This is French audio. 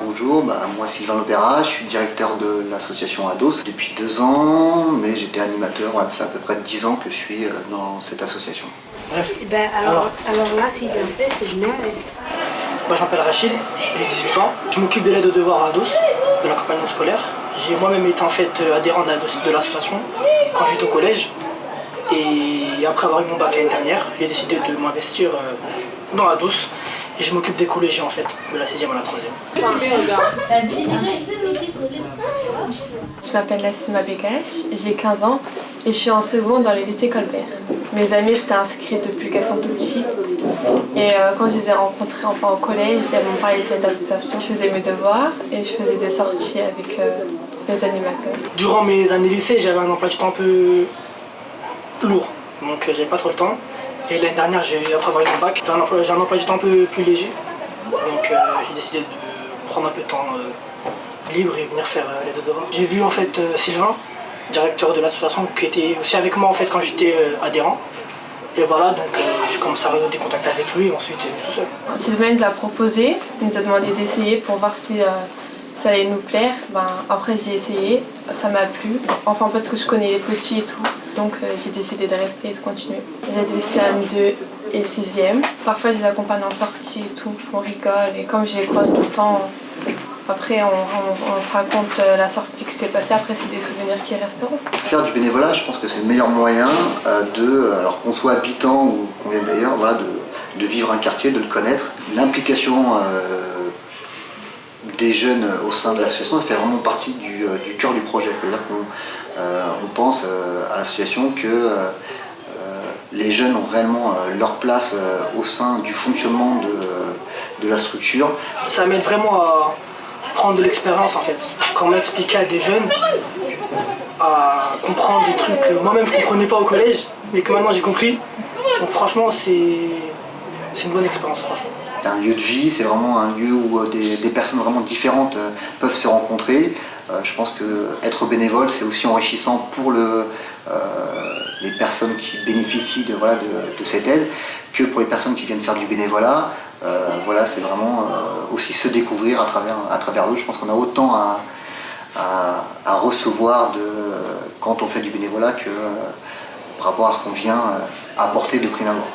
Bonjour, moi Sylvain Lopera, je suis directeur de l'association ADOS depuis 2 ans, mais j'étais animateur, ça fait à peu près 10 ans que je suis dans cette association. Bref. Alors là, c'est bien fait, c'est génial. Moi je m'appelle Rachid, j'ai 18 ans. Je m'occupe de l'aide aux devoirs à ADOS, de l'accompagnement scolaire. J'ai moi-même été en fait adhérent de l'association quand j'étais au collège. Et après avoir eu mon bac l'année dernière, j'ai décidé de m'investir dans ADOS. Et je m'occupe des collégiens en fait, de la 6e à la 3e. Je m'appelle Nassima Begache, j'ai 15 ans et je suis en seconde dans le lycée Colbert. Mes amis s'étaient inscrits depuis qu'elles sont tout petites. Et quand je les ai rencontrées au collège, elles m'ont parlé de cette association. Je faisais mes devoirs et je faisais des sorties avec les animateurs. Durant mes années lycée, j'avais un emploi du temps un peu lourd, donc j'avais pas trop le temps. Et l'année dernière, après avoir eu mon bac, j'ai un emploi du temps un peu plus léger. Donc j'ai décidé de prendre un peu de temps libre et venir faire les devoirs. J'ai vu en fait Sylvain, directeur de l'association, qui était aussi avec moi en fait quand j'étais adhérent. Et voilà, donc j'ai commencé à renouer des contacts avec lui et ensuite j'ai vu tout seul. Sylvain nous a proposé, il nous a demandé d'essayer pour voir si ça allait nous plaire. Après j'ai essayé, ça m'a plu. Enfin parce que je connais les petits et tout. Donc j'ai décidé de rester et de continuer. J'ai des CM2 et 6e. Parfois je les accompagne en sortie et tout, on rigole. Et comme je les croise tout le temps, après on raconte la sortie qui s'est passée. Après c'est des souvenirs qui resteront. Faire du bénévolat, je pense que c'est le meilleur moyen alors qu'on soit habitant ou qu'on vienne d'ailleurs, de vivre un quartier, de le connaître. L'implication des jeunes au sein de l'association, ça fait vraiment partie du cœur du projet. C'est-à-dire qu'on pense à l'association que les jeunes ont réellement leur place au sein du fonctionnement de la structure. Ça m'aide vraiment à prendre de l'expérience en fait. Quand on m'a expliqué à des jeunes, à comprendre des trucs que moi-même je ne comprenais pas au collège, mais que maintenant j'ai compris. Donc franchement, c'est une bonne expérience, franchement. C'est un lieu de vie, c'est vraiment un lieu où des personnes vraiment différentes peuvent se rencontrer. Je pense qu'être bénévole, c'est aussi enrichissant pour les personnes qui bénéficient de cette aide, que pour les personnes qui viennent faire du bénévolat. C'est vraiment aussi se découvrir à travers eux. Je pense qu'on a autant à recevoir quand on fait du bénévolat que par rapport à ce qu'on vient apporter de prime abord.